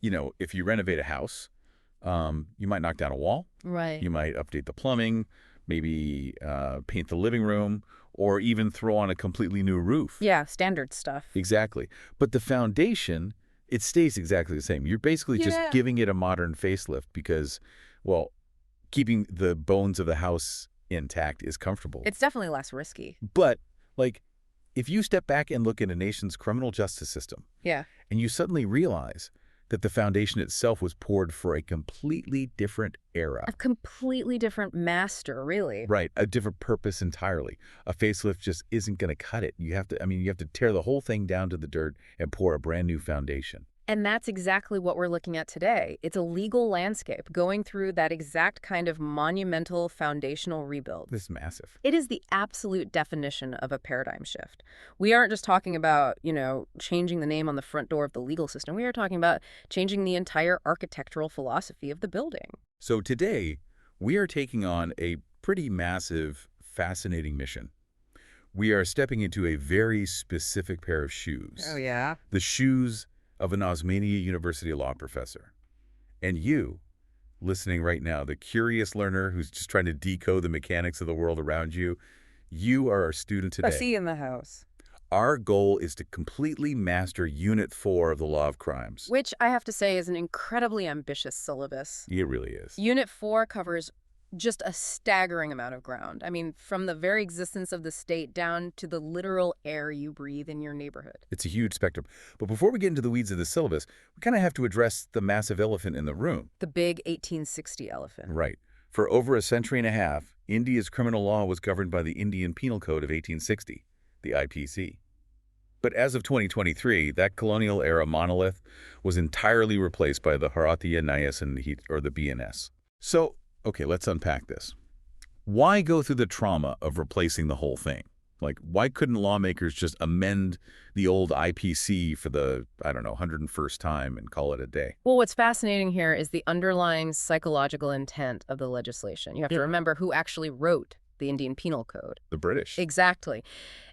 if you renovate a house, you might knock down a wall. Right. You might update the plumbing, maybe paint the living room, or even throw on a completely new roof. Yeah, standard stuff. Exactly. But the foundation, it stays exactly the same. You're basically just giving it a modern facelift because, well, keeping the bones of the house intact is comfortable. It's definitely less risky. But, like, if you step back and look at a nation's criminal justice system, Yeah. and you suddenly realize that the foundation itself was poured for a completely different era. A completely different master, really. Right, a different purpose entirely. A facelift just isn't going to cut it. You have to tear the whole thing down to the dirt and pour a brand new foundation. And that's exactly what we're looking at today. It's a legal landscape going through that exact kind of monumental foundational rebuild. This is massive. It is the absolute definition of a paradigm shift. We aren't just talking about, changing the name on the front door of the legal system. We are talking about changing the entire architectural philosophy of the building. So today, we are taking on a pretty massive, fascinating mission. We are stepping into a very specific pair of shoes. Oh, yeah? The shoes of an Osmania University law professor. And you, listening right now, the curious learner who's just trying to decode the mechanics of the world around you, you are our student today. I see you in the house. Our goal is to completely master Unit 4 of the Law of Crimes. Which I have to say is an incredibly ambitious syllabus. It really is. Unit 4 covers just a staggering amount of ground. I mean, from the very existence of the state down to the literal air you breathe in your neighborhood. It's a huge spectrum. But before we get into the weeds of the syllabus, we kind of have to address the massive elephant in the room. The big 1860 elephant. Right. For over a century and a half, India's criminal law was governed by the Indian Penal Code of 1860, the IPC. But as of 2023, that colonial-era monolith was entirely replaced by the Bharatiya Nyaya Sanhita, or the BNS. So, okay, let's unpack this. Why go through the trauma of replacing the whole thing? Like, why couldn't lawmakers just amend the old IPC for the, 101st time and call it a day? Well, what's fascinating here is the underlying psychological intent of the legislation. You have to remember who actually wrote the Indian Penal Code. The British. Exactly.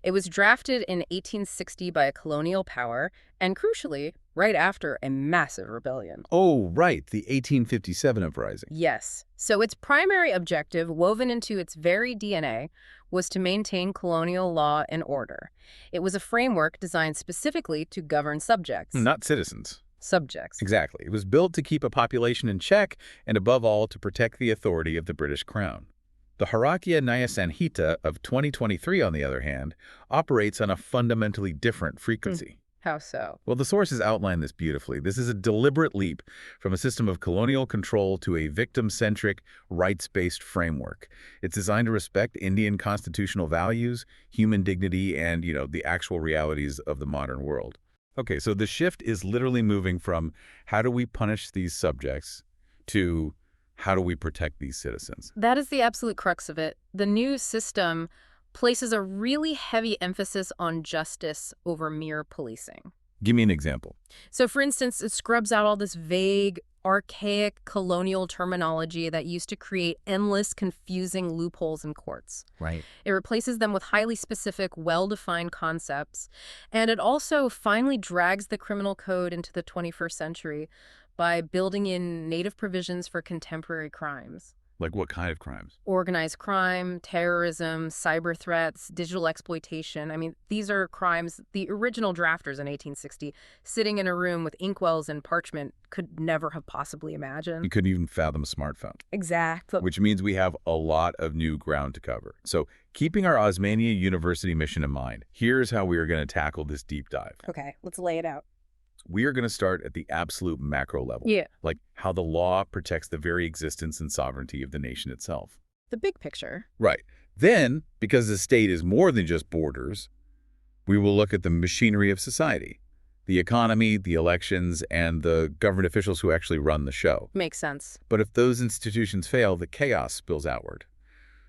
It was drafted in 1860 by a colonial power, and crucially, right after a massive rebellion. Oh, right, the 1857 uprising. Yes. So its primary objective, woven into its very DNA, was to maintain colonial law and order. It was a framework designed specifically to govern subjects. Not citizens. Subjects. Exactly. It was built to keep a population in check and, above all, to protect the authority of the British Crown. The Bharatiya Nyaya Sanhita of 2023, on the other hand, operates on a fundamentally different frequency. How so? Well, the sources outline this beautifully. This is a deliberate leap from a system of colonial control to a victim-centric, rights-based framework. It's designed to respect Indian constitutional values, human dignity, and, the actual realities of the modern world. Okay, so the shift is literally moving from how do we punish these subjects to how do we protect these citizens? That is the absolute crux of it. The new system places a really heavy emphasis on justice over mere policing. Give me an example. So, for instance, it scrubs out all this vague, archaic colonial terminology that used to create endless, confusing loopholes in courts. Right. It replaces them with highly specific, well-defined concepts. And it also finally drags the criminal code into the 21st century by building in native provisions for contemporary crimes. Like what kind of crimes? Organized crime, terrorism, cyber threats, digital exploitation. I mean, these are crimes the original drafters in 1860, sitting in a room with inkwells and parchment, could never have possibly imagined. You couldn't even fathom a smartphone. Exactly. Which means we have a lot of new ground to cover. So, keeping our Osmania University mission in mind, here's how we are going to tackle this deep dive. Okay, let's lay it out. We are going to start at the absolute macro level. Yeah. Like how the law protects the very existence and sovereignty of the nation itself. The big picture. Right. Then, because the state is more than just borders, we will look at the machinery of society, the economy, the elections, and the government officials who actually run the show. Makes sense. But if those institutions fail, the chaos spills outward.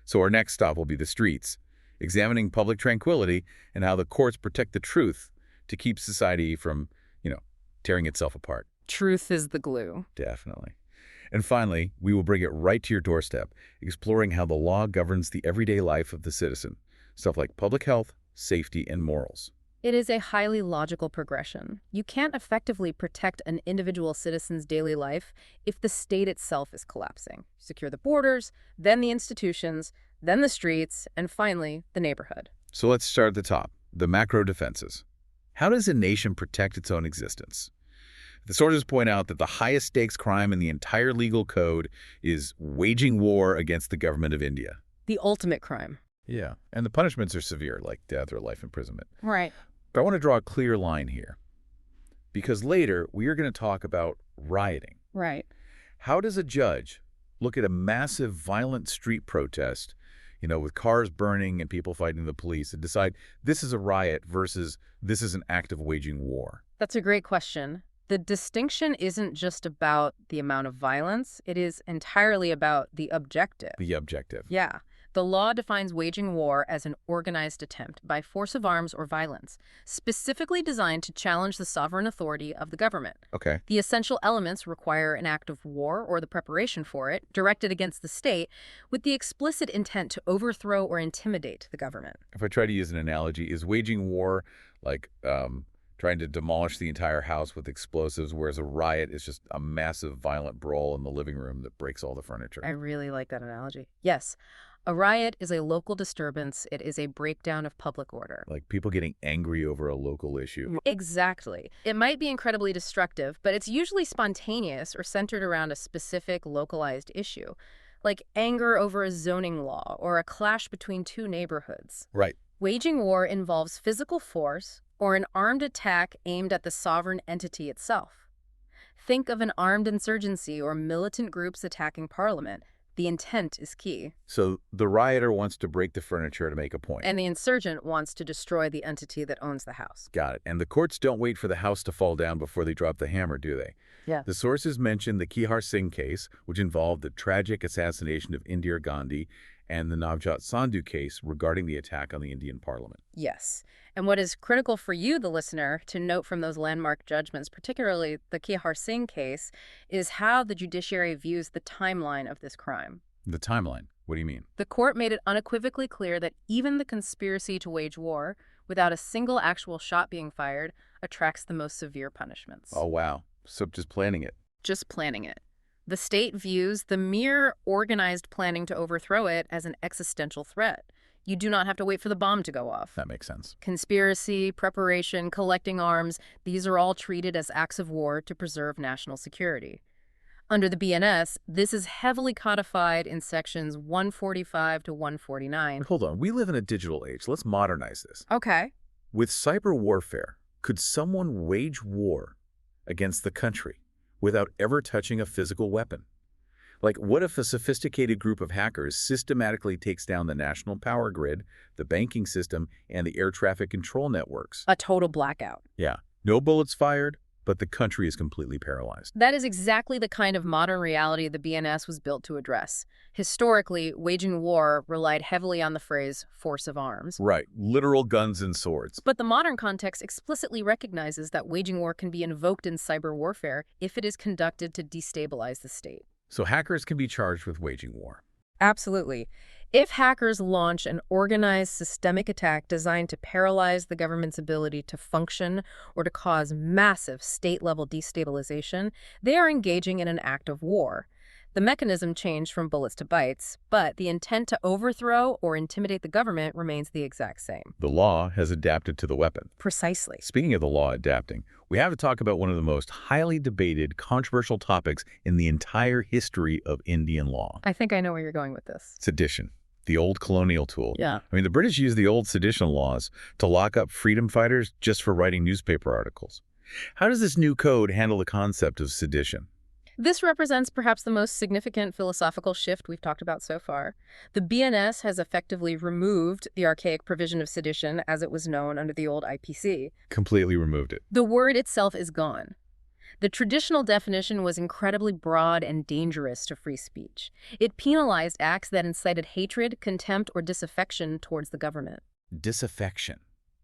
So our next stop will be the streets, examining public tranquility and how the courts protect the truth to keep society from, tearing itself apart. Truth is the glue. Definitely. And finally, we will bring it right to your doorstep, exploring how the law governs the everyday life of the citizen. Stuff like public health, safety, and morals. It is a highly logical progression. You can't effectively protect an individual citizen's daily life if the state itself is collapsing. Secure the borders, then the institutions, then the streets, and finally, the neighborhood. So let's start at the top, the macro defenses. How does a nation protect its own existence? The sources point out that the highest stakes crime in the entire legal code is waging war against the government of India. The ultimate crime. Yeah, and the punishments are severe, like death or life imprisonment. Right. But I want to draw a clear line here, because later we are going to talk about rioting. Right. How does a judge look at a massive violent street protest, with cars burning and people fighting the police, and decide this is a riot versus this is an act of waging war? That's a great question. The distinction isn't just about the amount of violence. It is entirely about the objective. The objective. Yeah. The law defines waging war as an organized attempt by force of arms or violence, specifically designed to challenge the sovereign authority of the government. Okay. The essential elements require an act of war or the preparation for it, directed against the state, with the explicit intent to overthrow or intimidate the government. If I try to use an analogy, is waging war like trying to demolish the entire house with explosives, whereas a riot is just a massive violent brawl in the living room that breaks all the furniture? I really like that analogy. Yes. A riot is a local disturbance. It is a breakdown of public order. Like people getting angry over a local issue. Exactly. It might be incredibly destructive, but it's usually spontaneous or centered around a specific localized issue, like anger over a zoning law or a clash between two neighborhoods. Right. Waging war involves physical force or an armed attack aimed at the sovereign entity itself. Think of an armed insurgency or militant groups attacking parliament. The intent is key. So the rioter wants to break the furniture to make a point. And the insurgent wants to destroy the entity that owns the house. Got it. And the courts don't wait for the house to fall down before they drop the hammer, do they? Yeah. The sources mention the Kihar Singh case, which involved the tragic assassination of Indira Gandhi, and the Navjot Sandhu case regarding the attack on the Indian parliament. Yes. And what is critical for you, the listener, to note from those landmark judgments, particularly the Kihar Singh case, is how the judiciary views the timeline of this crime. The timeline? What do you mean? The court made it unequivocally clear that even the conspiracy to wage war, without a single actual shot being fired, attracts the most severe punishments. Oh, wow. So just planning it. Just planning it. The state views the mere organized planning to overthrow it as an existential threat. You do not have to wait for the bomb to go off. That makes sense. Conspiracy, preparation, collecting arms, these are all treated as acts of war to preserve national security. Under the BNS, this is heavily codified in sections 145 to 149. Hold on. We live in a digital age. Let's modernize this. Okay. With cyber warfare, could someone wage war against the country without ever touching a physical weapon? Like, what if a sophisticated group of hackers systematically takes down the national power grid, the banking system, and the air traffic control networks? A total blackout. Yeah. No bullets fired, but the country is completely paralyzed. That is exactly the kind of modern reality the BNS was built to address. Historically, waging war relied heavily on the phrase force of arms. Right. Literal guns and swords. But the modern context explicitly recognizes that waging war can be invoked in cyber warfare if it is conducted to destabilize the state. So hackers can be charged with waging war. Absolutely. If hackers launch an organized systemic attack designed to paralyze the government's ability to function or to cause massive state-level destabilization, they are engaging in an act of war. The mechanism changed from bullets to bytes, but the intent to overthrow or intimidate the government remains the exact same. The law has adapted to the weapon. Precisely. Speaking of the law adapting, we have to talk about one of the most highly debated, controversial topics in the entire history of Indian law. I think I know where you're going with this. Sedition, the old colonial tool. Yeah. I mean, the British used the old sedition laws to lock up freedom fighters just for writing newspaper articles. How does this new code handle the concept of sedition? This represents perhaps the most significant philosophical shift we've talked about so far. The BNS has effectively removed the archaic provision of sedition as it was known under the old IPC. Completely removed it. The word itself is gone. The traditional definition was incredibly broad and dangerous to free speech. It penalized acts that incited hatred, contempt, or disaffection towards the government. Disaffection.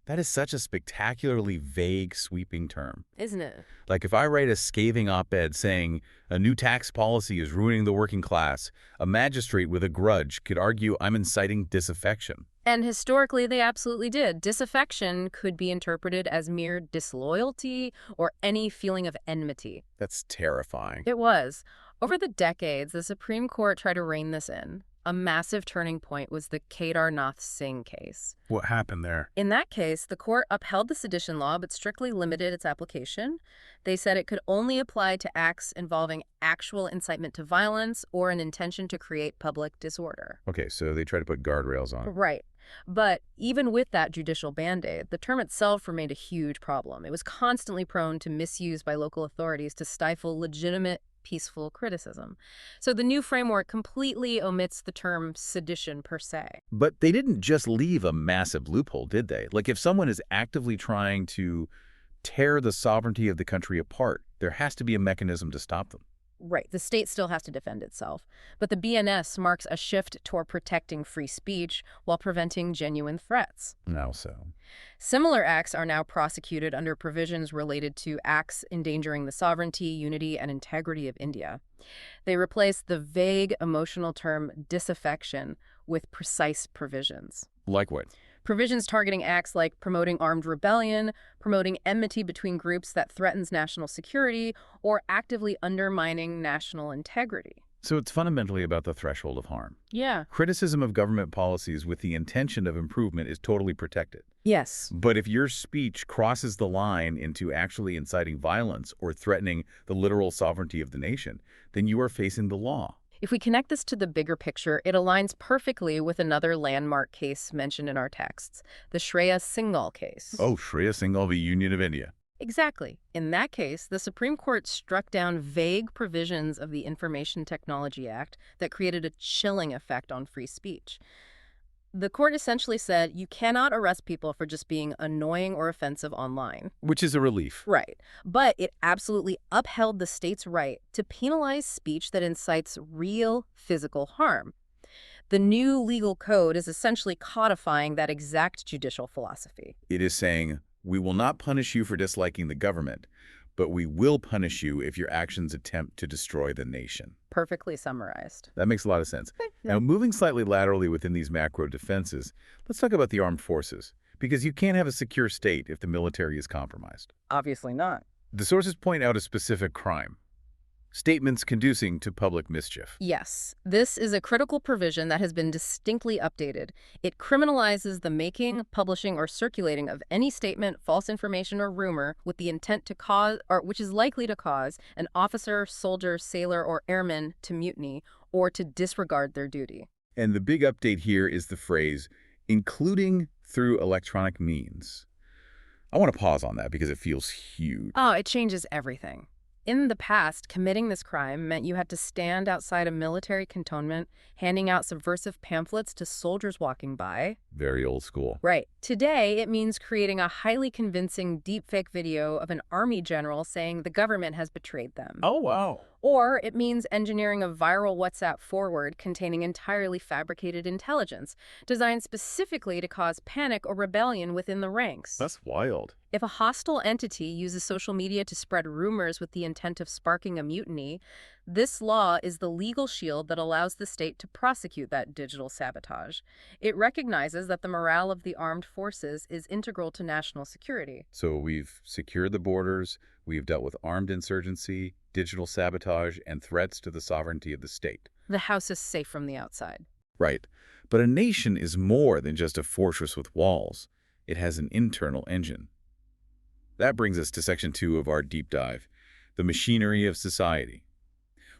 That is such a spectacularly vague, sweeping term. Isn't it? Like if I write a scathing op-ed saying a new tax policy is ruining the working class, a magistrate with a grudge could argue I'm inciting disaffection. And historically, they absolutely did. Disaffection could be interpreted as mere disloyalty or any feeling of enmity. That's terrifying. It was. Over the decades, the Supreme Court tried to rein this in. A massive turning point was the Kedar Nath Singh case. What happened there? In that case, the court upheld the sedition law but strictly limited its application. They said it could only apply to acts involving actual incitement to violence or an intention to create public disorder. Okay, so they tried to put guardrails on it. Right. But even with that judicial band-aid, the term itself remained a huge problem. It was constantly prone to misuse by local authorities to stifle legitimate, peaceful criticism. So the new framework completely omits the term sedition per se. But they didn't just leave a massive loophole, did they? Like if someone is actively trying to tear the sovereignty of the country apart, there has to be a mechanism to stop them. Right, the state still has to defend itself. But the BNS marks a shift toward protecting free speech while preventing genuine threats. Now so. Similar acts are now prosecuted under provisions related to acts endangering the sovereignty, unity, and integrity of India. They replace the vague emotional term disaffection with precise provisions. Like what? Provisions targeting acts like promoting armed rebellion, promoting enmity between groups that threatens national security, or actively undermining national integrity. So it's fundamentally about the threshold of harm. Yeah. Criticism of government policies with the intention of improvement is totally protected. Yes. But if your speech crosses the line into actually inciting violence or threatening the literal sovereignty of the nation, then you are facing the law. If we connect this to the bigger picture, it aligns perfectly with another landmark case mentioned in our texts, the Shreya Singhal case. Oh, Shreya Singhal v. Union of India. Exactly. In that case, the Supreme Court struck down vague provisions of the Information Technology Act that created a chilling effect on free speech. The court essentially said you cannot arrest people for just being annoying or offensive online. Which is a relief. Right. But it absolutely upheld the state's right to penalize speech that incites real physical harm. The new legal code is essentially codifying that exact judicial philosophy. It is saying, we will not punish you for disliking the government, but we will punish you if your actions attempt to destroy the nation. Perfectly summarized. That makes a lot of sense. Now, moving slightly laterally within these macro defenses, let's talk about the armed forces, because you can't have a secure state if the military is compromised. Obviously not. The sources point out a specific crime: statements conducing to public mischief. Yes, this is a critical provision that has been distinctly updated. It criminalizes the making, publishing, or circulating of any statement, false information, or rumor with the intent to cause, or which is likely to cause, an officer, soldier, sailor, or airman to mutiny or to disregard their duty. And the big update here is the phrase, including through electronic means. I want to pause on that because it feels huge. Oh, it changes everything. In the past, committing this crime meant you had to stand outside a military cantonment, handing out subversive pamphlets to soldiers walking by. Very old school. Right. Today, it means creating a highly convincing deepfake video of an army general saying the government has betrayed them. Oh, wow. Or it means engineering a viral WhatsApp forward containing entirely fabricated intelligence, designed specifically to cause panic or rebellion within the ranks. That's wild. If a hostile entity uses social media to spread rumors with the intent of sparking a mutiny, this law is the legal shield that allows the state to prosecute that digital sabotage. It recognizes that the morale of the armed forces is integral to national security. So we've secured the borders, we've dealt with armed insurgency, digital sabotage, and threats to the sovereignty of the state. The house is safe from the outside. Right. But a nation is more than just a fortress with walls. It has an internal engine. That brings us to Section 2 of our deep dive, the machinery of society.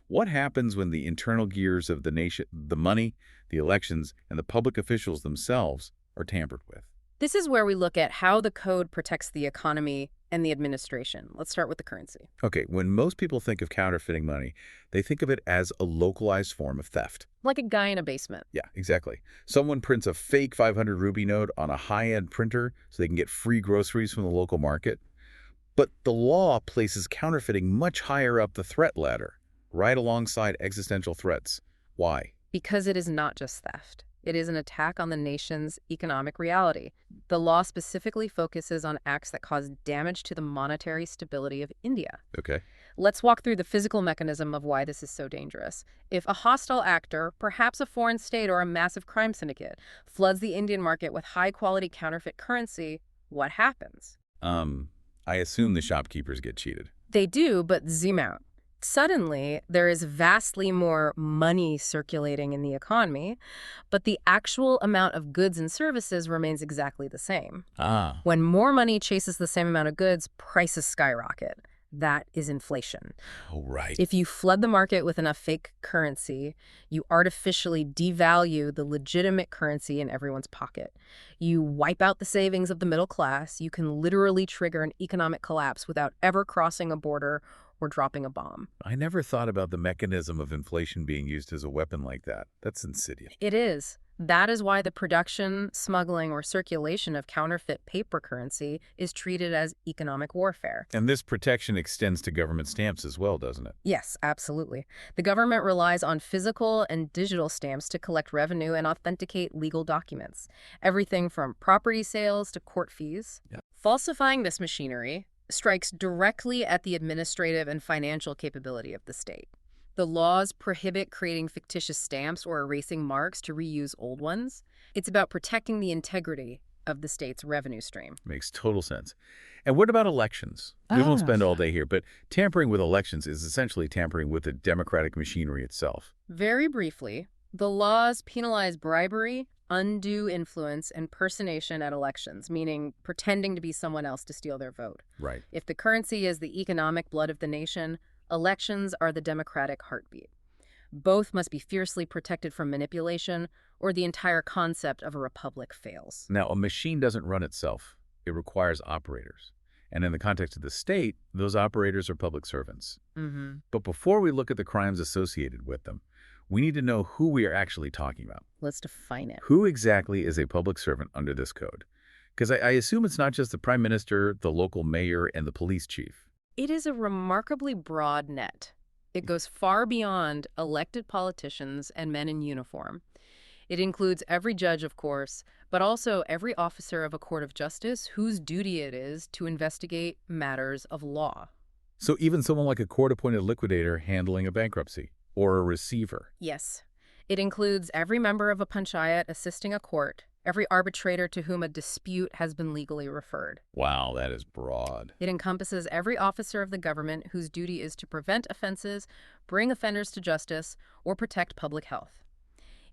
What happens when the internal gears of the nation, the money, the elections, and the public officials themselves are tampered with? This is where we look at how the code protects the economy and the administration. Let's start with the currency. Okay, when most people think of counterfeiting money, they think of it as a localized form of theft. Like a guy in a basement. Yeah, exactly. Someone prints a fake 500 rupee note on a high-end printer so they can get free groceries from the local market. But the law places counterfeiting much higher up the threat ladder, right alongside existential threats. Why? Because it is not just theft. It is an attack on the nation's economic reality. The law specifically focuses on acts that cause damage to the monetary stability of India. Okay. Let's walk through the physical mechanism of why this is so dangerous. If a hostile actor, perhaps a foreign state or a massive crime syndicate, floods the Indian market with high-quality counterfeit currency, what happens? I assume the shopkeepers get cheated. They do, but zoom out. Suddenly, there is vastly more money circulating in the economy, but the actual amount of goods and services remains exactly the same. Ah. When more money chases the same amount of goods, prices skyrocket. That is inflation. Oh, right. If you flood the market with enough fake currency, you artificially devalue the legitimate currency in everyone's pocket. You wipe out the savings of the middle class. You can literally trigger an economic collapse without ever crossing a border or dropping a bomb. I never thought about the mechanism of inflation being used as a weapon like that. That's insidious. It is. That is why the production, smuggling, or circulation of counterfeit paper currency is treated as economic warfare. And this protection extends to government stamps as well, doesn't it? Yes, absolutely. The government relies on physical and digital stamps to collect revenue and authenticate legal documents. Everything from property sales to court fees. Yep. Falsifying this machinery strikes directly at the administrative and financial capability of the state. The laws prohibit creating fictitious stamps or erasing marks to reuse old ones. It's about protecting the integrity of the state's revenue stream. Makes total sense. And what about elections? We won't spend all day here, but tampering with elections is essentially tampering with the democratic machinery itself. Very briefly, the laws penalize bribery, undue influence, and personation at elections, meaning pretending to be someone else to steal their vote. Right. If the currency is the economic blood of the nation, elections are the democratic heartbeat. Both must be fiercely protected from manipulation, or the entire concept of a republic fails. Now, a machine doesn't run itself. It requires operators. And in the context of the state, those operators are public servants. But before we look at the crimes associated with them, we need to know who we are actually talking about. Let's define it. Who exactly is a public servant under this code? Because I assume it's not just the prime minister, the local mayor, and the police chief. It is a remarkably broad net. It goes far beyond elected politicians and men in uniform. It includes every judge, of course, but also every officer of a court of justice whose duty it is to investigate matters of law. So even someone like a court-appointed liquidator handling a bankruptcy, or a receiver. Yes. It includes every member of a panchayat assisting a court, every arbitrator to whom a dispute has been legally referred. Wow, that is broad. It encompasses every officer of the government whose duty is to prevent offenses, bring offenders to justice, or protect public health.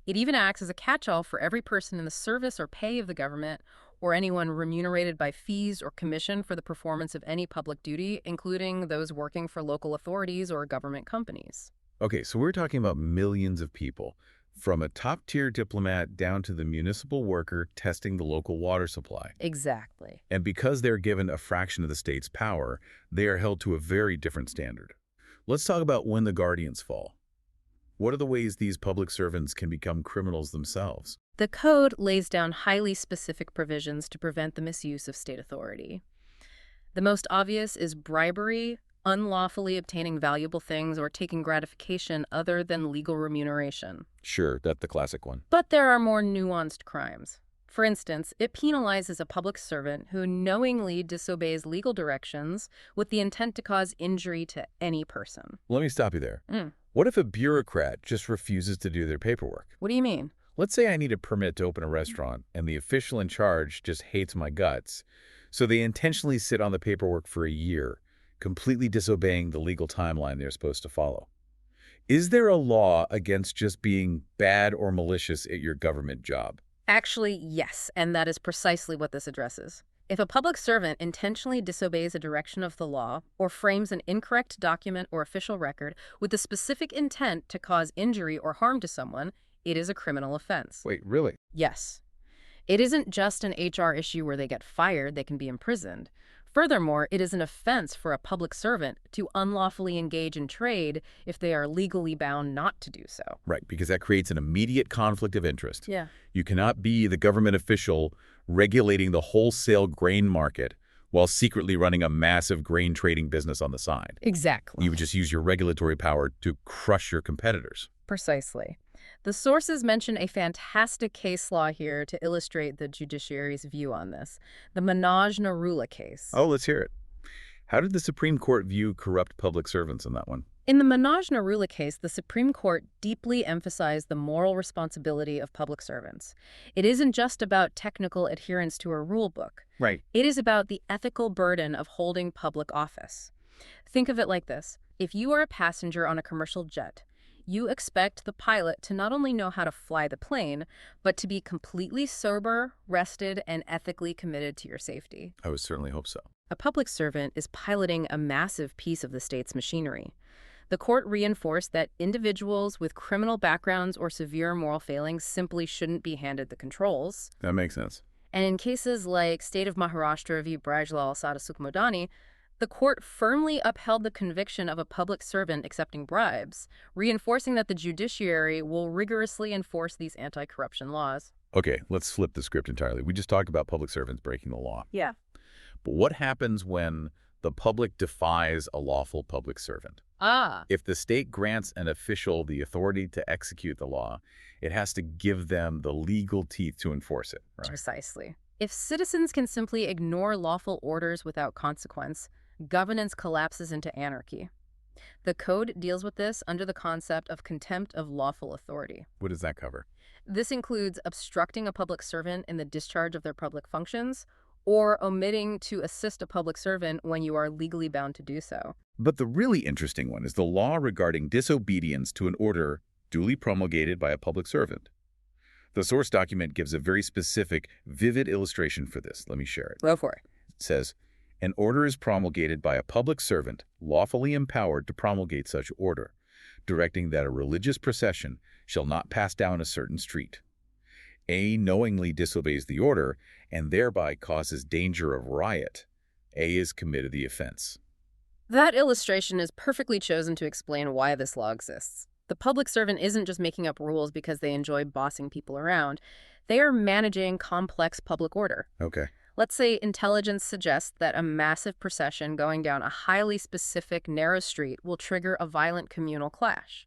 It even acts as a catch-all for every person in the service or pay of the government, or anyone remunerated by fees or commission for the performance of any public duty, including those working for local authorities or government companies. Okay, so we're talking about millions of people, from a top-tier diplomat down to the municipal worker testing the local water supply. Exactly. And because they're given a fraction of the state's power, they are held to a very different standard. Let's talk about when the guardians fall. What are the ways these public servants can become criminals themselves? The code lays down highly specific provisions to prevent the misuse of state authority. The most obvious is bribery, unlawfully obtaining valuable things, or taking gratification other than legal remuneration. Sure, that's the classic one. But there are more nuanced crimes. For instance, it penalizes a public servant who knowingly disobeys legal directions with the intent to cause injury to any person. Let me stop you there. What if a bureaucrat just refuses to do their paperwork? What do you mean? Let's say I need a permit to open a restaurant, and the official in charge just hates my guts, so they intentionally sit on the paperwork for a year, completely disobeying the legal timeline they're supposed to follow. Is there a law against just being bad or malicious at your government job? Actually, yes, and that is precisely what this addresses. If a public servant intentionally disobeys a direction of the law or frames an incorrect document or official record with the specific intent to cause injury or harm to someone, it is a criminal offense. Wait, really? Yes. It isn't just an HR issue where they get fired, they can be imprisoned. Furthermore, it is an offense for a public servant to unlawfully engage in trade if they are legally bound not to do so. Right, because that creates an immediate conflict of interest. Yeah. You cannot be the government official regulating the wholesale grain market while secretly running a massive grain trading business on the side. Exactly. You would just use your regulatory power to crush your competitors. Precisely. The sources mention a fantastic case law here to illustrate the judiciary's view on this, the Manoj-Narula case. Oh, let's hear it. How did the Supreme Court view corrupt public servants in that one? In the Manoj-Narula case, the Supreme Court deeply emphasized the moral responsibility of public servants. It isn't just about technical adherence to a rule book. Right. It is about the ethical burden of holding public office. Think of it like this. If you are a passenger on a commercial jet, you expect the pilot to not only know how to fly the plane, but to be completely sober, rested, and ethically committed to your safety. I would certainly hope so. A public servant is piloting a massive piece of the state's machinery. The court reinforced that individuals with criminal backgrounds or severe moral failings simply shouldn't be handed the controls. That makes sense. And in cases like State of Maharashtra v. Brajlal Sada Sukhmadani, the court firmly upheld the conviction of a public servant accepting bribes, reinforcing that the judiciary will rigorously enforce these anti-corruption laws. Okay, let's flip the script entirely. We just talked about public servants breaking the law. Yeah. But what happens when the public defies a lawful public servant? If the state grants an official the authority to execute the law, it has to give them the legal teeth to enforce it, right? Precisely. If citizens can simply ignore lawful orders without consequence, governance collapses into anarchy. The code deals with this under the concept of contempt of lawful authority. What does that cover? This includes obstructing a public servant in the discharge of their public functions, or omitting to assist a public servant when you are legally bound to do so. But the really interesting one is the law regarding disobedience to an order duly promulgated by a public servant. The source document gives a very specific, vivid illustration for this. Let me share it. Go for it. It says, an order is promulgated by a public servant lawfully empowered to promulgate such order, directing that a religious procession shall not pass down a certain street. A knowingly disobeys the order and thereby causes danger of riot. A is committed the offense. That illustration is perfectly chosen to explain why this law exists. The public servant isn't just making up rules because they enjoy bossing people around. They are managing complex public order. Okay. Let's say intelligence suggests that a massive procession going down a highly specific narrow street will trigger a violent communal clash.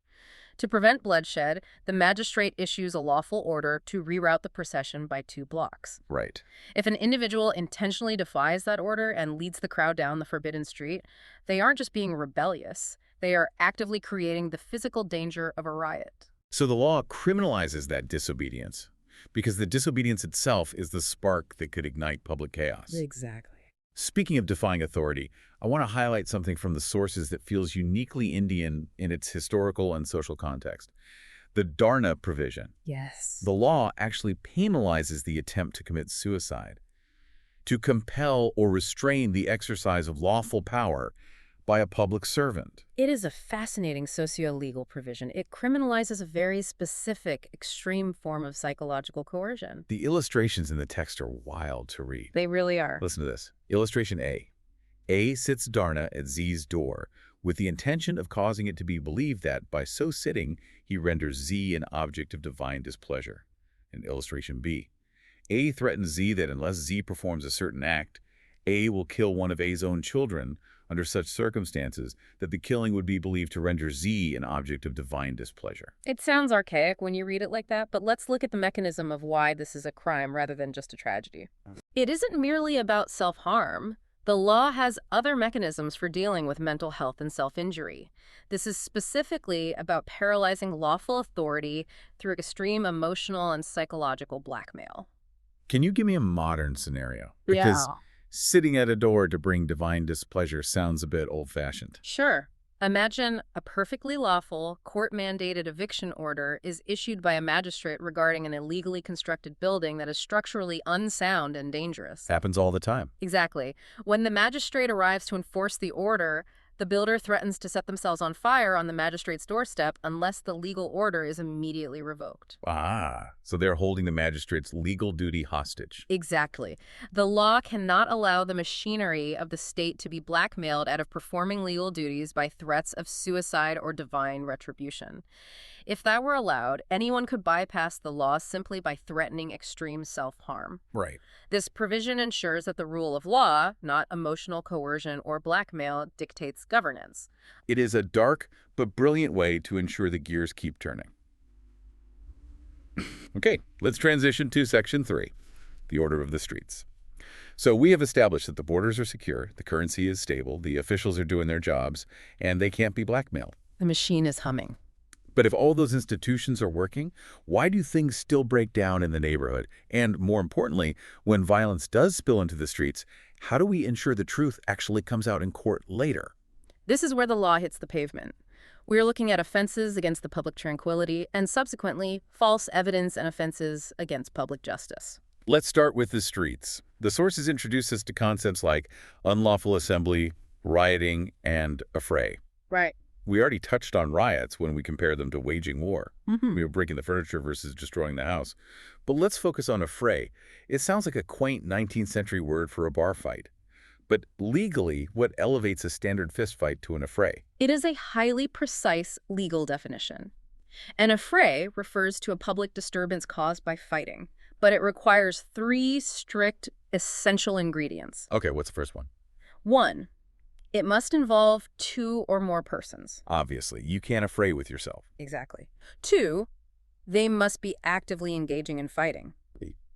To prevent bloodshed, the magistrate issues a lawful order to reroute the procession by 2 blocks. Right. If an individual intentionally defies that order and leads the crowd down the forbidden street, they aren't just being rebellious. They are actively creating the physical danger of a riot. So the law criminalizes that disobedience because the disobedience itself is the spark that could ignite public chaos. Exactly. Speaking of defying authority, I want to highlight something from the sources that feels uniquely Indian in its historical and social context. The Dharna provision. Yes. The law actually penalizes the attempt to commit suicide, to compel or restrain the exercise of lawful power by a public servant. It is a fascinating socio-legal provision. It criminalizes a very specific, extreme form of psychological coercion. The illustrations in the text are wild to read. They really are. Listen to this. Illustration A. A sits Dharna at Z's door with the intention of causing it to be believed that by so sitting, he renders Z an object of divine displeasure. In illustration B. A threatens Z that unless Z performs a certain act, A will kill one of A's own children under such circumstances that the killing would be believed to render Z an object of divine displeasure. It sounds archaic when you read it like that, but let's look at the mechanism of why this is a crime rather than just a tragedy. It isn't merely about self-harm. The law has other mechanisms for dealing with mental health and self-injury. This is specifically about paralyzing lawful authority through extreme emotional and psychological blackmail. Can you give me a modern scenario? Because sitting at a door to bring divine displeasure sounds a bit old-fashioned. Sure. Imagine a perfectly lawful, court-mandated eviction order is issued by a magistrate regarding an illegally constructed building that is structurally unsound and dangerous. Happens all the time. Exactly. When the magistrate arrives to enforce the order, the builder threatens to set themselves on fire on the magistrate's doorstep unless the legal order is immediately revoked. So they're holding the magistrate's legal duty hostage. Exactly. The law cannot allow the machinery of the state to be blackmailed out of performing legal duties by threats of suicide or divine retribution. If that were allowed, anyone could bypass the law simply by threatening extreme self-harm. Right. This provision ensures that the rule of law, not emotional coercion or blackmail, dictates governance. It is a dark but brilliant way to ensure the gears keep turning. Okay, let's transition to Section 3, the order of the streets. So we have established that the borders are secure, the currency is stable, the officials are doing their jobs, and they can't be blackmailed. The machine is humming. But if all those institutions are working, why do things still break down in the neighborhood? And more importantly, when violence does spill into the streets, how do we ensure the truth actually comes out in court later? This is where the law hits the pavement. We are looking at offenses against the public tranquility and subsequently false evidence and offenses against public justice. Let's start with the streets. The sources introduce us to concepts like unlawful assembly, rioting, and affray. Right. We already touched on riots when we compare them to waging war. Mm-hmm. We were breaking the furniture versus destroying the house. But let's focus on affray. It sounds like a quaint 19th century word for a bar fight. But legally, what elevates a standard fistfight to an affray? It is a highly precise legal definition. An affray refers to a public disturbance caused by fighting, but it requires 3 strict essential ingredients. Okay, what's the first one? 1, it must involve 2 or more persons. Obviously, you can't affray with yourself. Exactly. 2, they must be actively engaging in fighting.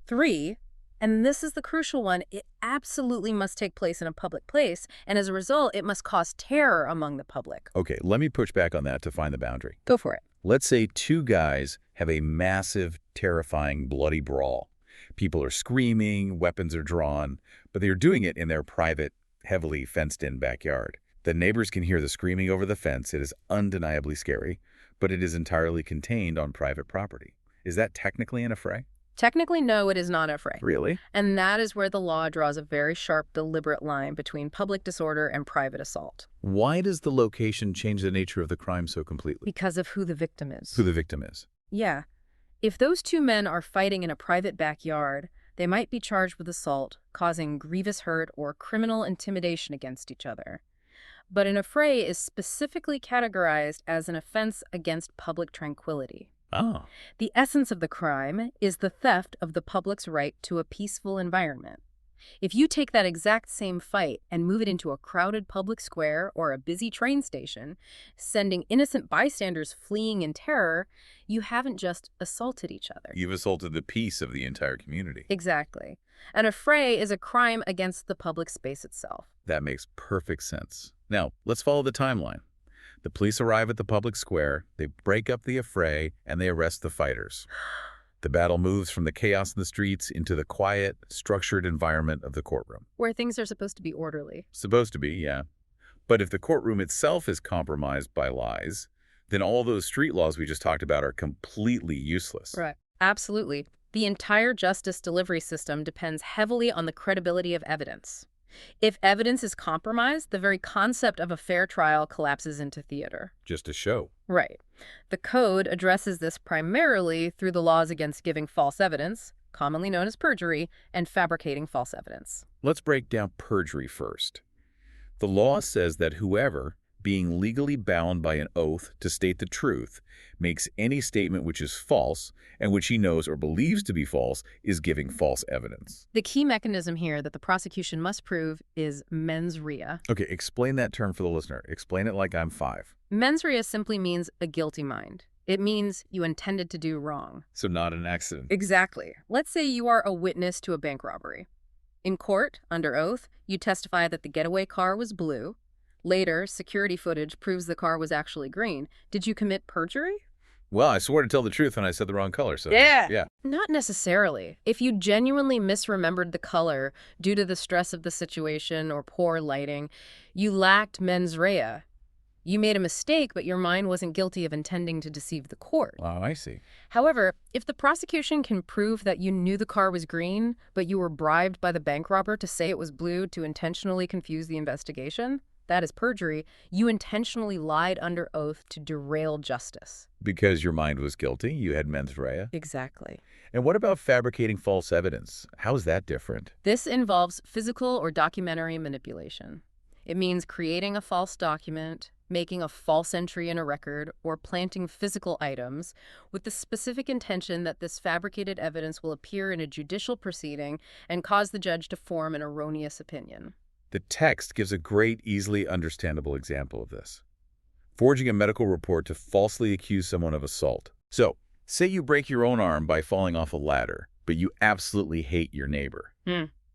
3, and this is the crucial one, it absolutely must take place in a public place, and as a result, it must cause terror among the public. Okay, let me push back on that to find the boundary. Go for it. Let's say 2 guys have a massive, terrifying, bloody brawl. People are screaming, weapons are drawn, but they're doing it in their private, heavily fenced-in backyard. The neighbors can hear the screaming over the fence. It is undeniably scary, but it is entirely contained on private property. Is that technically an affray? Technically, no, it is not affray. Really? And that is where the law draws a very sharp, deliberate line between public disorder and private assault. Why does the location change the nature of the crime so completely? Because of who the victim is. Who the victim is. Yeah. If those 2 men are fighting in a private backyard, they might be charged with assault, causing grievous hurt or criminal intimidation against each other. But an affray is specifically categorized as an offense against public tranquility. Oh. The essence of the crime is the theft of the public's right to a peaceful environment. If you take that exact same fight and move it into a crowded public square or a busy train station, sending innocent bystanders fleeing in terror, you haven't just assaulted each other. You've assaulted the peace of the entire community. Exactly. An affray is a crime against the public space itself. That makes perfect sense. Now, let's follow the timeline. The police arrive at the public square, they break up the affray, and they arrest the fighters. The battle moves from the chaos in the streets into the quiet, structured environment of the courtroom. Where things are supposed to be orderly. Supposed to be, yeah. But if the courtroom itself is compromised by lies, then all those street laws we just talked about are completely useless. Right. Absolutely. The entire justice delivery system depends heavily on the credibility of evidence. If evidence is compromised, the very concept of a fair trial collapses into theater. Just a show. Right. The Code addresses this primarily through the laws against giving false evidence, commonly known as perjury, and fabricating false evidence. Let's break down perjury first. The law says that whoever, being legally bound by an oath to state the truth, makes any statement which is false and which he knows or believes to be false is giving false evidence. The key mechanism here that the prosecution must prove is mens rea. Okay, explain that term for the listener. Explain it like I'm 5. Mens rea simply means a guilty mind. It means you intended to do wrong. So not an accident. Exactly. Let's say you are a witness to a bank robbery. In court, under oath, you testify that the getaway car was blue. Later, security footage proves the car was actually green. Did you commit perjury? Well, I swore to tell the truth when I said the wrong color, so yeah. Not necessarily. If you genuinely misremembered the color due to the stress of the situation or poor lighting, you lacked mens rea. You made a mistake, but your mind wasn't guilty of intending to deceive the court. Oh, I see. However, if the prosecution can prove that you knew the car was green, but you were bribed by the bank robber to say it was blue to intentionally confuse the investigation, that is perjury. You intentionally lied under oath to derail justice. Because your mind was guilty, you had mens rea. Exactly. And what about fabricating false evidence? How is that different? This involves physical or documentary manipulation. It means creating a false document, making a false entry in a record, or planting physical items with the specific intention that this fabricated evidence will appear in a judicial proceeding and cause the judge to form an erroneous opinion. The text gives a great, easily understandable example of this. Forging a medical report to falsely accuse someone of assault. So, Say you break your own arm by falling off a ladder, but you absolutely hate your neighbor.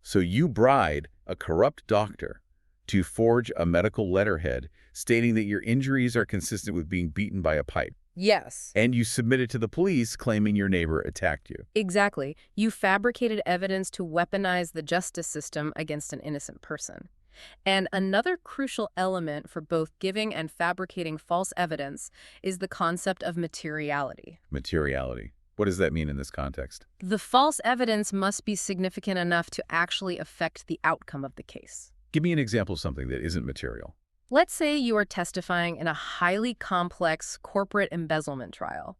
So you bribe a corrupt doctor to forge a medical letterhead stating that your injuries are consistent with being beaten by a pipe. Yes. And you submit it to the police claiming your neighbor attacked you. Exactly. You fabricated evidence to weaponize the justice system against an innocent person. And another crucial element for both giving and fabricating false evidence is the concept of materiality. Materiality. What does that mean in this context? The false evidence must be significant enough to actually affect the outcome of the case. Give me an example of something that isn't material. Let's say you are testifying in a highly complex corporate embezzlement trial.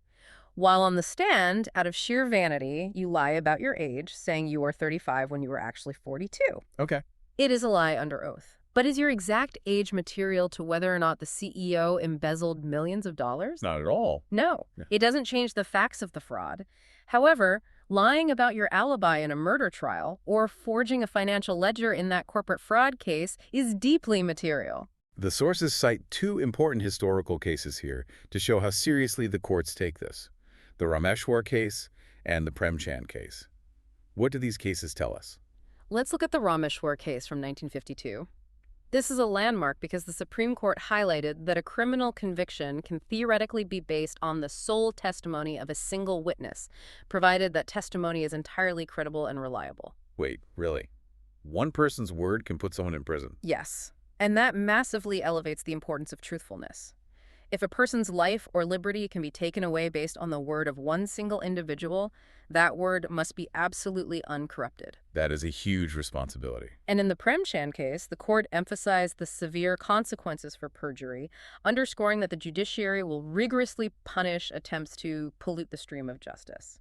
While on the stand, out of sheer vanity, you lie about your age, saying you were 35 when you were actually 42. Okay. It is a lie under oath. But is your exact age material to whether or not the CEO embezzled millions of dollars? Not at all. No. Yeah. It doesn't change the facts of the fraud. However, lying about your alibi in a murder trial or forging a financial ledger in that corporate fraud case is deeply material. The sources cite two important historical cases here to show how seriously the courts take this: the Rameshwar case and the Premchand case. What do these cases tell us? Let's look at the Rameshwar case from 1952. This is a landmark because the Supreme Court highlighted that a criminal conviction can theoretically be based on the sole testimony of a single witness, provided that testimony is entirely credible and reliable. Wait, really? One person's word can put someone in prison? Yes, and that massively elevates the importance of truthfulness. If a person's life or liberty can be taken away based on the word of one single individual, that word must be absolutely uncorrupted. That is a huge responsibility. And in the Premchand case, the court emphasized the severe consequences for perjury, underscoring that the judiciary will rigorously punish attempts to pollute the stream of justice.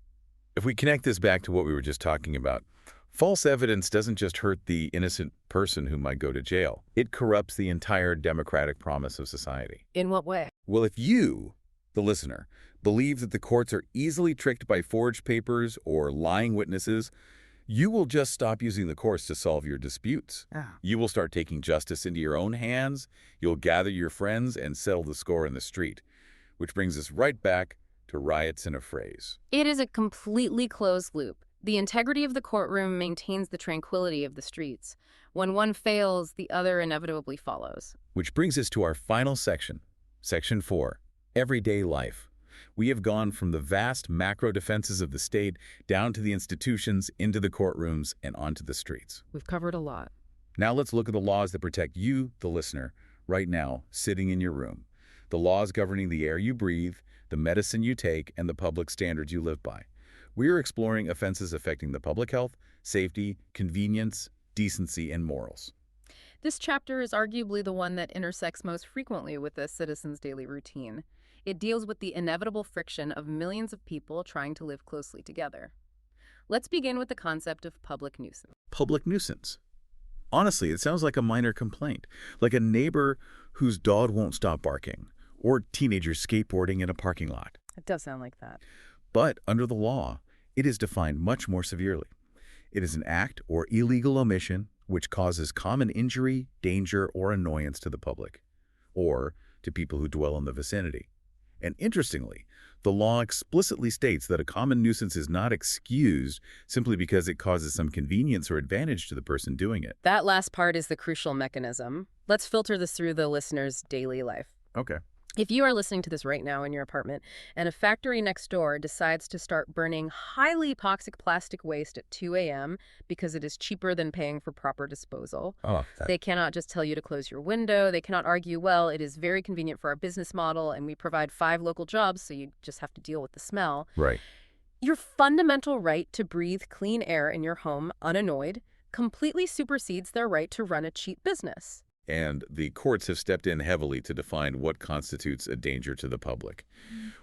If we connect this back to what we were just talking about, false evidence doesn't just hurt the innocent person who might go to jail. It corrupts the entire democratic promise of society. In what way? Well, if you, the listener, believe that the courts are easily tricked by forged papers or lying witnesses, you will just stop using the courts to solve your disputes. You will start taking justice into your own hands, you'll gather your friends and settle the score in the street. Which brings us right back to riots and affrays. It is a completely closed loop. The integrity of the courtroom maintains the tranquility of the streets. When one fails, the other inevitably follows. Which brings us to our final section, Section 4, Everyday Life. We have gone from the vast macro defenses of the state down to the institutions, into the courtrooms, and onto the streets. We've covered a lot. Now let's look at the laws that protect you, the listener, right now, sitting in your room. The laws governing the air you breathe, the medicine you take, and the public standards you live by. We are exploring offenses affecting the public health, safety, convenience, decency, and morals. This chapter is arguably the one that intersects most frequently with a citizen's daily routine. It deals with the inevitable friction of millions of people trying to live closely together. Let's begin with the concept of public nuisance. Public nuisance. Honestly, it sounds like a minor complaint, like a neighbor whose dog won't stop barking, or teenagers skateboarding in a parking lot. It does sound like that. But under the law, it is defined much more severely. It is an act or illegal omission which causes common injury, danger, or annoyance to the public, or to people who dwell in the vicinity. And interestingly, the law explicitly states that a common nuisance is not excused simply because it causes some convenience or advantage to the person doing it. That last part is the crucial mechanism. Let's filter this through the listener's daily life. Okay. If you are listening to this right now in your apartment and a factory next door decides to start burning highly toxic plastic waste at 2 a.m. because it is cheaper than paying for proper disposal, they cannot just tell you to close your window. They cannot argue, well, it is very convenient for our business model and we provide 5 local jobs, so you just have to deal with the smell. Right. Your fundamental right to breathe clean air in your home unannoyed completely supersedes their right to run a cheap business. And the courts have stepped in heavily to define what constitutes a danger to the public.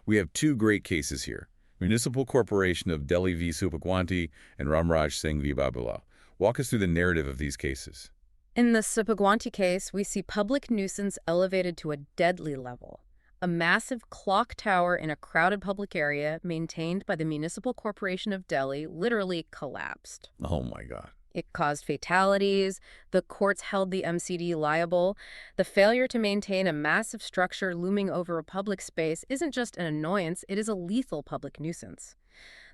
We have 2 great cases here: Municipal Corporation of Delhi v. Supagwanti and Ramraj Singh v. Babula. Walk us through the narrative of these cases. In the Supagwanti case, we see public nuisance elevated to a deadly level. A massive clock tower in a crowded public area maintained by the Municipal Corporation of Delhi literally collapsed. Oh my God. It caused fatalities. The courts held the MCD liable. The failure to maintain a massive structure looming over a public space isn't just an annoyance, it is a lethal public nuisance.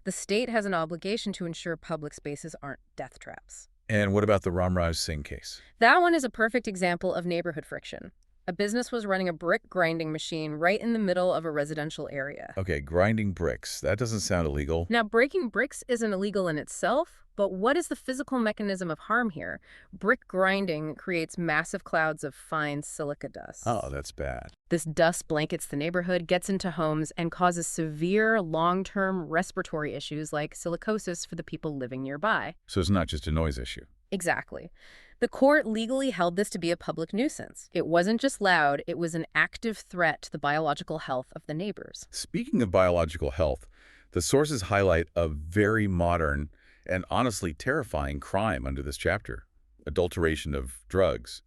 The state has an obligation to ensure public spaces aren't death traps. And what about the Ramraj Singh case? That one is a perfect example of neighborhood friction. A business was running a brick grinding machine right in the middle of a residential area. Okay, grinding bricks. That doesn't sound illegal. Now, breaking bricks isn't illegal in itself, but what is the physical mechanism of harm here? Brick grinding creates massive clouds of fine silica dust. Oh, that's bad. This dust blankets the neighborhood, gets into homes, and causes severe long-term respiratory issues like silicosis for the people living nearby. So it's not just a noise issue. Exactly. The court legally held this to be a public nuisance. It wasn't just loud, it was an active threat to the biological health of the neighbors. Speaking of biological health, the sources highlight a very modern and honestly terrifying crime under this chapter: adulteration of drugs.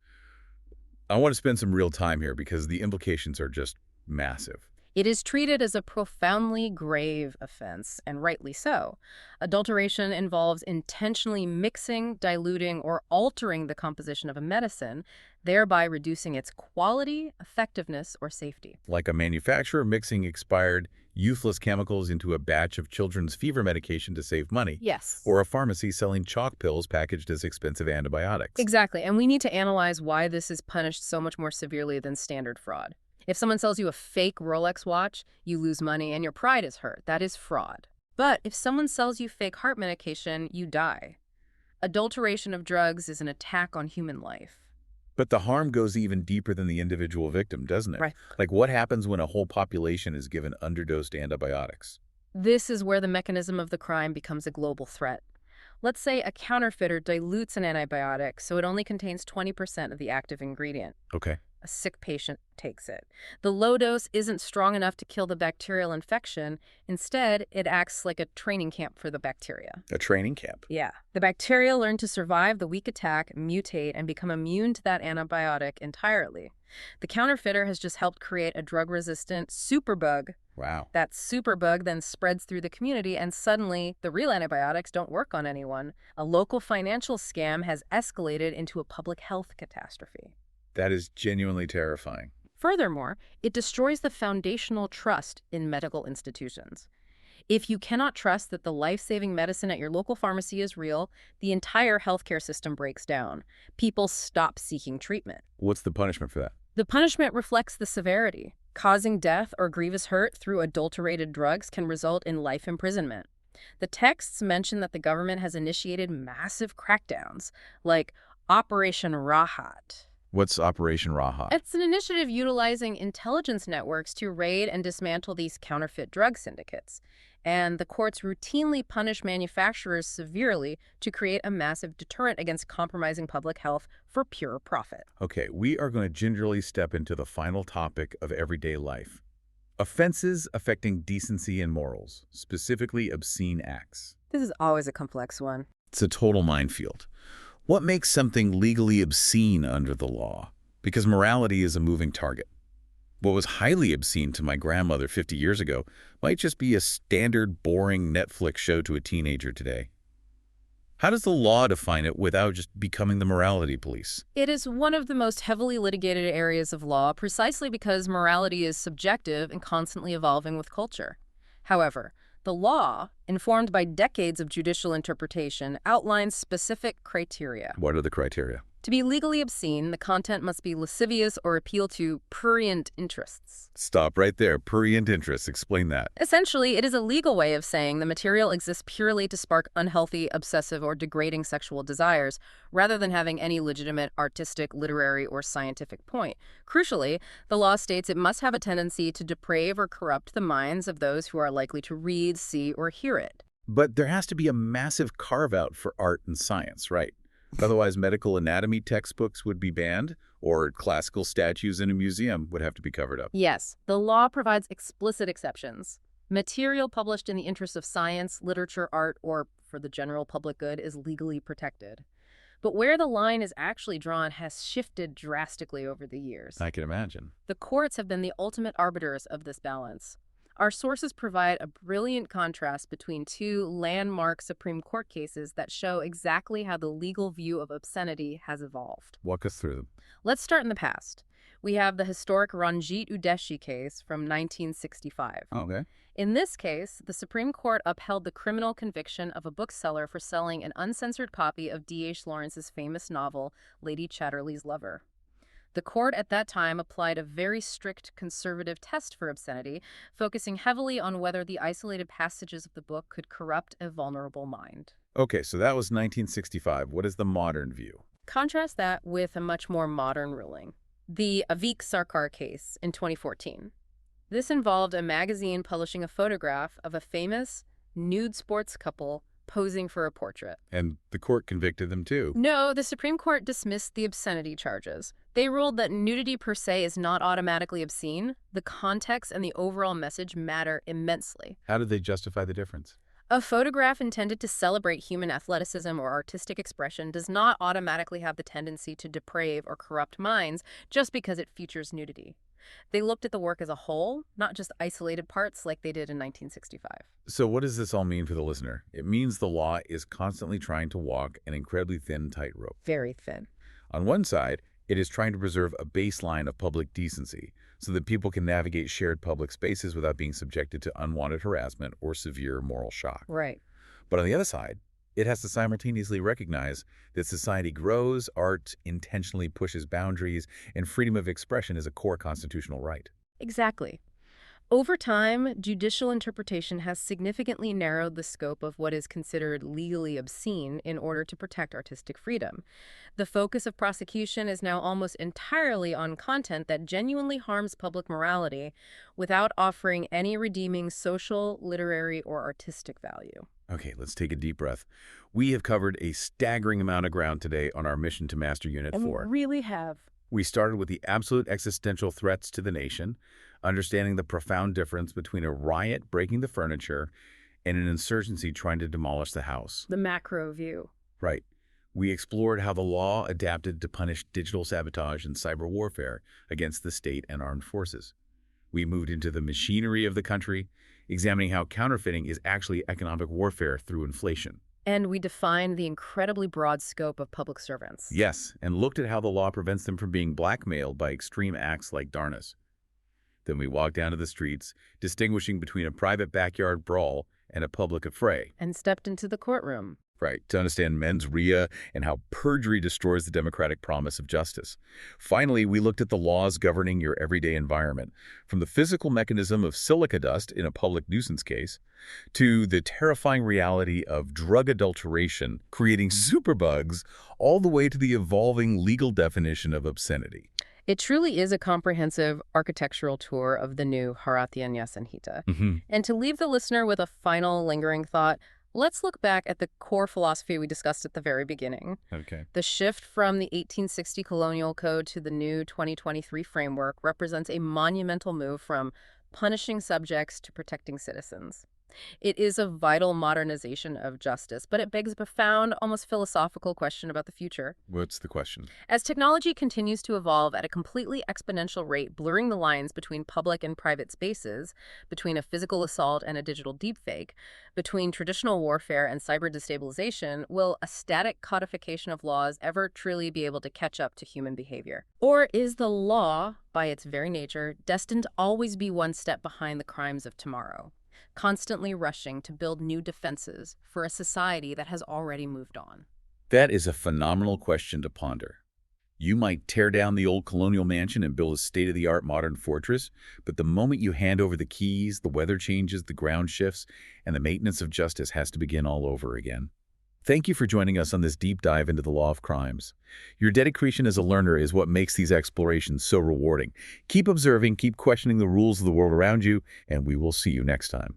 I want to spend some real time here because the implications are just massive. It is treated as a profoundly grave offense, and rightly so. Adulteration involves intentionally mixing, diluting, or altering the composition of a medicine, thereby reducing its quality, effectiveness, or safety. Like a manufacturer mixing expired, useless chemicals into a batch of children's fever medication to save money. Yes. Or a pharmacy selling chalk pills packaged as expensive antibiotics. Exactly, and we need to analyze why this is punished so much more severely than standard fraud. If someone sells you a fake Rolex watch, you lose money and your pride is hurt. That is fraud. But if someone sells you fake heart medication, you die. Adulteration of drugs is an attack on human life. But the harm goes even deeper than the individual victim, doesn't it? Right. Like what happens when a whole population is given underdosed antibiotics? This is where the mechanism of the crime becomes a global threat. Let's say a counterfeiter dilutes an antibiotic so it only contains 20% of the active ingredient. Okay. A sick patient takes it. The low dose isn't strong enough to kill the bacterial infection. Instead, it acts like a training camp for the bacteria. A training camp. Yeah. The bacteria learn to survive the weak attack, mutate, and become immune to that antibiotic entirely. The counterfeiter has just helped create a drug-resistant superbug. Wow. That superbug then spreads through the community, and suddenly the real antibiotics don't work on anyone. A local financial scam has escalated into a public health catastrophe. That is genuinely terrifying. Furthermore, it destroys the foundational trust in medical institutions. If you cannot trust that the life-saving medicine at your local pharmacy is real, the entire healthcare system breaks down. People stop seeking treatment. What's the punishment for that? The punishment reflects the severity. Causing death or grievous hurt through adulterated drugs can result in life imprisonment. The texts mention that the government has initiated massive crackdowns, like Operation Rahat. What's Operation Rahat? It's an initiative utilizing intelligence networks to raid and dismantle these counterfeit drug syndicates. And the courts routinely punish manufacturers severely to create a massive deterrent against compromising public health for pure profit. Okay, we are going to gingerly step into the final topic of everyday life. Offenses affecting decency and morals, specifically obscene acts. This is always a complex one. It's a total minefield. What makes something legally obscene under the law? Because morality is a moving target. What was highly obscene to my grandmother 50 years ago might just be a standard, boring Netflix show to a teenager today. How does the law define it without just becoming the morality police? It is one of the most heavily litigated areas of law precisely because morality is subjective and constantly evolving with culture. However, the law, informed by decades of judicial interpretation, outlines specific criteria. What are the criteria? To be legally obscene, the content must be lascivious or appeal to prurient interests. Stop right there. Prurient interests. Explain that. Essentially, it is a legal way of saying the material exists purely to spark unhealthy, obsessive, or degrading sexual desires, rather than having any legitimate artistic, literary, or scientific point. Crucially, the law states it must have a tendency to deprave or corrupt the minds of those who are likely to read, see, or hear it. But there has to be a massive carve-out for art and science, right? Otherwise, medical anatomy textbooks would be banned, or classical statues in a museum would have to be covered up. Yes, the law provides explicit exceptions. Material published in the interest of science, literature, art, or for the general public good is legally protected. But where the line is actually drawn has shifted drastically over the years. I can imagine. The courts have been the ultimate arbiters of this balance. Our sources provide a brilliant contrast between two landmark Supreme Court cases that show exactly how the legal view of obscenity has evolved. Walk us through them. Let's start in the past. We have the historic Ranjit Udeshi case from 1965. Okay. In this case, the Supreme Court upheld the criminal conviction of a bookseller for selling an uncensored copy of D.H. Lawrence's famous novel, Lady Chatterley's Lover. The court at that time applied a very strict conservative test for obscenity, focusing heavily on whether the isolated passages of the book could corrupt a vulnerable mind. Okay, so that was 1965. What is the modern view? Contrast that with a much more modern ruling, the Avik Sarkar case in 2014. This involved a magazine publishing a photograph of a famous nude sports couple posing for a portrait. And the court convicted them too. No, the Supreme Court dismissed the obscenity charges. They ruled that nudity per se is not automatically obscene. The context and the overall message matter immensely. How did they justify the difference? A photograph intended to celebrate human athleticism or artistic expression does not automatically have the tendency to deprave or corrupt minds just because it features nudity. They looked at the work as a whole, not just isolated parts like they did in 1965. So what does this all mean for the listener? It means the law is constantly trying to walk an incredibly thin tightrope. Very thin. On one side, it is trying to preserve a baseline of public decency so that people can navigate shared public spaces without being subjected to unwanted harassment or severe moral shock. Right. But on the other side, it has to simultaneously recognize that society grows, art intentionally pushes boundaries, and freedom of expression is a core constitutional right. Exactly. Over time, judicial interpretation has significantly narrowed the scope of what is considered legally obscene in order to protect artistic freedom. The focus of prosecution is now almost entirely on content that genuinely harms public morality without offering any redeeming social, literary, or artistic value. Okay, let's take a deep breath. We have covered a staggering amount of ground today on our mission to master Unit 4. We really have. We started with the absolute existential threats to the nation, understanding the profound difference between a riot breaking the furniture and an insurgency trying to demolish the house. The macro view. Right. We explored how the law adapted to punish digital sabotage and cyber warfare against the state and armed forces. We moved into the machinery of the country, examining how counterfeiting is actually economic warfare through inflation. And we defined the incredibly broad scope of public servants. Yes, and looked at how the law prevents them from being blackmailed by extreme acts like Darnus. Then we walked down to the streets, distinguishing between a private backyard brawl and a public affray. And stepped into the courtroom. Right, to understand mens rea and how perjury destroys the democratic promise of justice. Finally, we looked at the laws governing your everyday environment, from the physical mechanism of silica dust in a public nuisance case, to the terrifying reality of drug adulteration creating superbugs, all the way to the evolving legal definition of obscenity. It truly is a comprehensive architectural tour of the new Bharatiya Nyaya Sanhita. And to leave the listener with a final lingering thought, let's look back at the core philosophy we discussed at the very beginning. Okay. The shift from the 1860 colonial code to the new 2023 framework represents a monumental move from punishing subjects to protecting citizens. It is a vital modernization of justice, but it begs a profound, almost philosophical question about the future. What's the question? As technology continues to evolve at a completely exponential rate, blurring the lines between public and private spaces, between a physical assault and a digital deepfake, between traditional warfare and cyber destabilization, will a static codification of laws ever truly be able to catch up to human behavior? Or is the law, by its very nature, destined to always be one step behind the crimes of tomorrow, constantly rushing to build new defenses for a society that has already moved on? That is a phenomenal question to ponder. You might tear down the old colonial mansion and build a state-of-the-art modern fortress, but the moment you hand over the keys, the weather changes, the ground shifts, and the maintenance of justice has to begin all over again. Thank you for joining us on this deep dive into the law of crimes. Your dedication as a learner is what makes these explorations so rewarding. Keep observing, keep questioning the rules of the world around you, and we will see you next time.